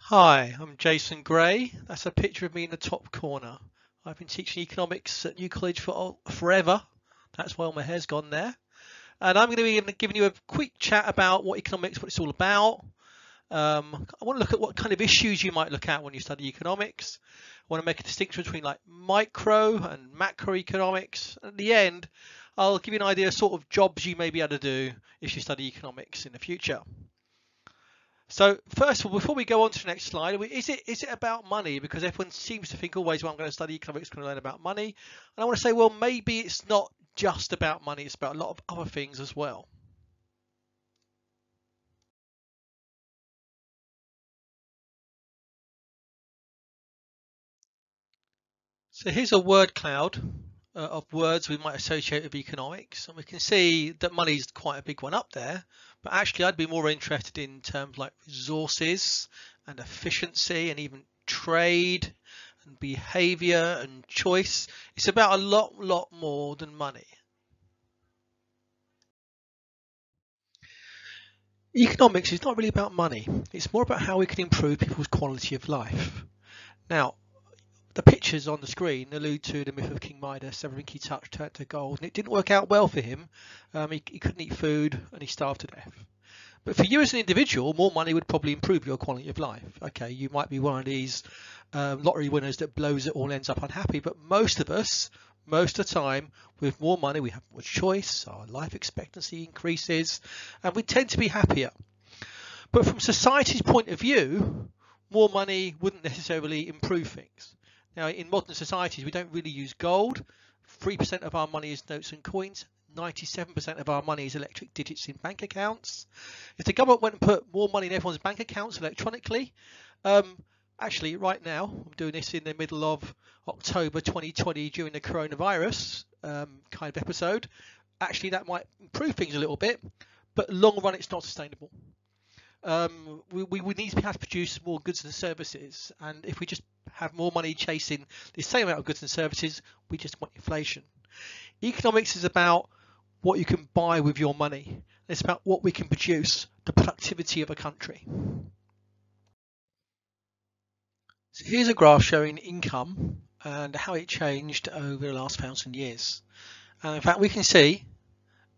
Hi, I'm Jason Gray. That's a picture of me in the top corner. I've been teaching economics at New College for forever. That's why all my hair's gone there. And I'm going to be giving you a quick chat about what it's all about. I want to look at what kind of issues you might look at when you study economics. I want to make a distinction between like micro and macroeconomics. At the end, I'll give you an idea of sort of jobs you may be able to do if you study economics in the future. So first of all, before we go on to the next slide, is it about money? Because everyone seems to think always, well, I'm going to study economics, going to learn about money. And I want to say, well, maybe it's not just about money. It's about a lot of other things as well. So here's a word cloud of words we might associate with economics. And we can see that money is quite a big one up there. But actually, I'd be more interested in terms like resources and efficiency and even trade and behavior and choice. It's about a lot more than money. Economics is not really about money. It's more about how we can improve people's quality of life. Now, the pictures on the screen allude to the myth of King Midas. Everything he touched turned to gold, and it didn't work out well for him. He couldn't eat food, and he starved to death. But for you as an individual, more money would probably improve your quality of life. Okay, you might be one of these lottery winners that blows it all and ends up unhappy, but most of us, most of the time, with more money, we have more choice, our life expectancy increases, and we tend to be happier. But from society's point of view, more money wouldn't necessarily improve things. Now, in modern societies, we don't really use gold. 3% of our money is notes and coins. 97% of our money is electric digits in bank accounts. If the government went and put more money in everyone's bank accounts electronically, actually right now, I'm doing this in the middle of October 2020 during the coronavirus kind of episode, actually that might improve things a little bit, but long run it's not sustainable. We need to be able to produce more goods and services, and if we just have more money chasing the same amount of goods and services, we just want inflation. Economics is about what you can buy with your money. It's about what we can produce, the productivity of a country. So here's a graph showing income and how it changed over the last 1,000 years. In fact, we can see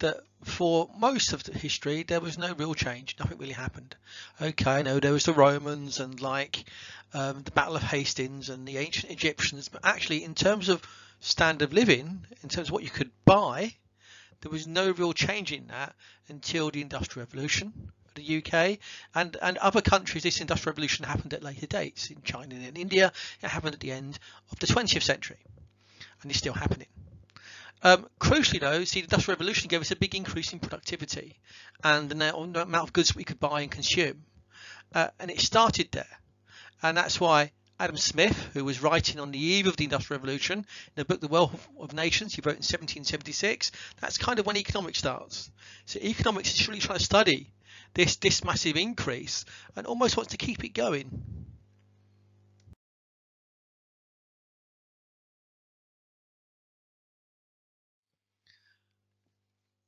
that for most of the history there was no real change. Nothing really happened. Okay, I know there was the Romans and the Battle of Hastings and the ancient Egyptians, but actually in terms of standard of living, in terms of what you could buy, there was no real change in that until the Industrial Revolution. The UK and other countries, this Industrial Revolution happened at later dates. In China and in India, it happened at the end of the 20th century, and it's still happening. Crucially though, see, the Industrial Revolution gave us a big increase in productivity and the amount of goods we could buy and consume. And it started there. And that's why Adam Smith, who was writing on the eve of the Industrial Revolution in the book The Wealth of Nations, he wrote in 1776, that's kind of when economics starts. So economics is really trying to study this massive increase and almost wants to keep it going.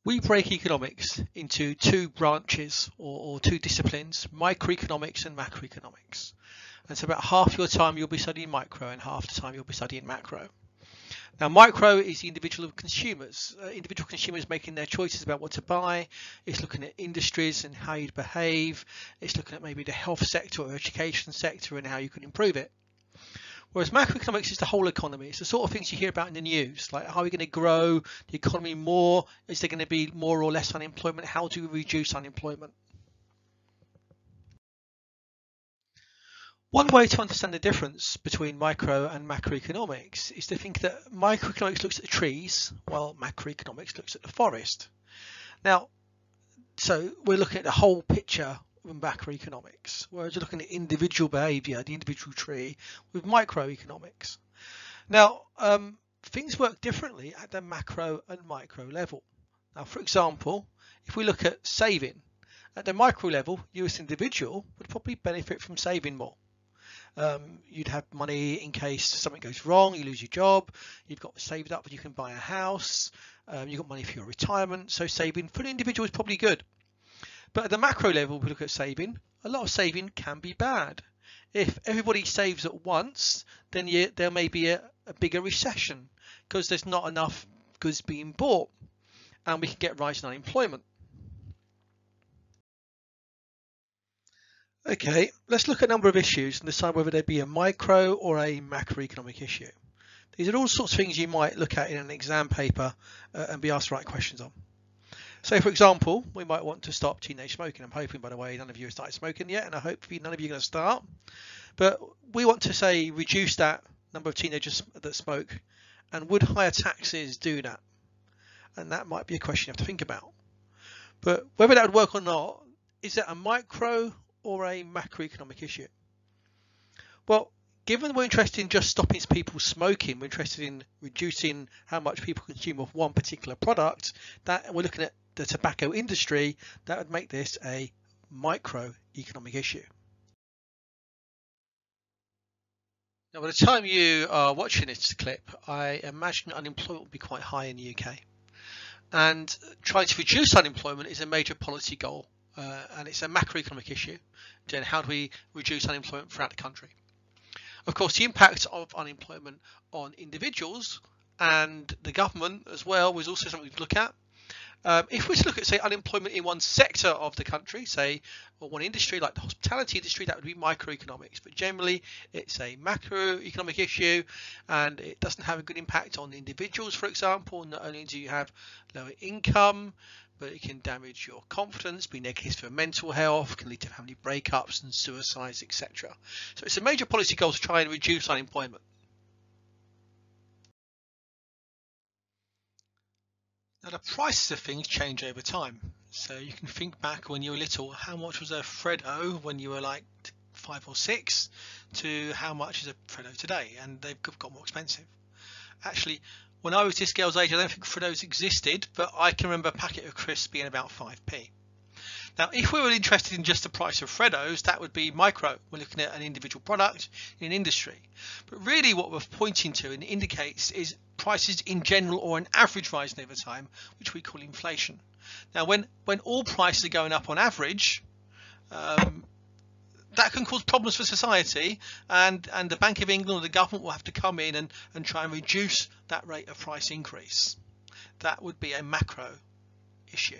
We break economics into two branches or two disciplines, microeconomics and macroeconomics. And so about half your time you'll be studying micro and half the time you'll be studying macro. Now micro is the individual consumers making their choices about what to buy. It's looking at industries and how you'd behave. It's looking at maybe the health sector or education sector and how you can improve it. Whereas macroeconomics is the whole economy. It's the sort of things you hear about in the news, like how are we going to grow the economy more? Is there going to be more or less unemployment? How do we reduce unemployment? One way to understand the difference between micro and macroeconomics is to think that microeconomics looks at the trees, while macroeconomics looks at the forest. Now, so we're looking at the whole picture with macroeconomics, whereas you're looking at individual behavior, the individual tree, with microeconomics. Now, things work differently at the macro and micro level. Now, for example, if we look at saving, at the micro level, you as an individual would probably benefit from saving more. You'd have money in case something goes wrong, you lose your job, you've got saved up and you can buy a house, you've got money for your retirement, so saving for the individual is probably good. But at the macro level, we look at saving, a lot of saving can be bad. If everybody saves at once, then there may be a bigger recession because there's not enough goods being bought, and we can get rising unemployment. Okay, let's look at a number of issues and decide whether they be a micro or a macroeconomic issue. These are all sorts of things you might look at in an exam paper and be asked the right questions on. So, for example, we might want to stop teenage smoking. I'm hoping, by the way, none of you have started smoking yet, and I hope none of you are going to start. But we want to, say, reduce that number of teenagers that smoke, and would higher taxes do that? And that might be a question you have to think about. But whether that would work or not, is that a micro or a macroeconomic issue? Well, given we're interested in just stopping people smoking, we're interested in reducing how much people consume of one particular product, that we're looking at the tobacco industry, that would make this a microeconomic issue. Now, by the time you are watching this clip, I imagine unemployment will be quite high in the UK. And trying to reduce unemployment is a major policy goal, and it's a macroeconomic issue. Then how do we reduce unemployment throughout the country? Of course, the impact of unemployment on individuals and the government as well was also something to look at. If we look at, say, unemployment in one sector of the country, say, or one industry like the hospitality industry, that would be microeconomics. But generally, it's a macroeconomic issue, and it doesn't have a good impact on individuals, for example. Not only do you have lower income, but it can damage your confidence, be negative for mental health, can lead to family breakups and suicides, etc. So it's a major policy goal to try and reduce unemployment. Now, the prices of things change over time. So you can think back when you were little, how much was a Freddo when you were like 5 or 6 to how much is a Freddo today, and they've got more expensive. Actually, when I was this girl's age, I don't think Freddos existed, but I can remember a packet of crisps being about 5p. Now, if we were interested in just the price of Freddos, that would be micro. We're looking at an individual product in an industry. But really what we're pointing to and indicates is prices in general or an average rising over time, which we call inflation. Now, when all prices are going up on average, that can cause problems for society, and the Bank of England or the government will have to come in and try and reduce that rate of price increase. That would be a macro issue.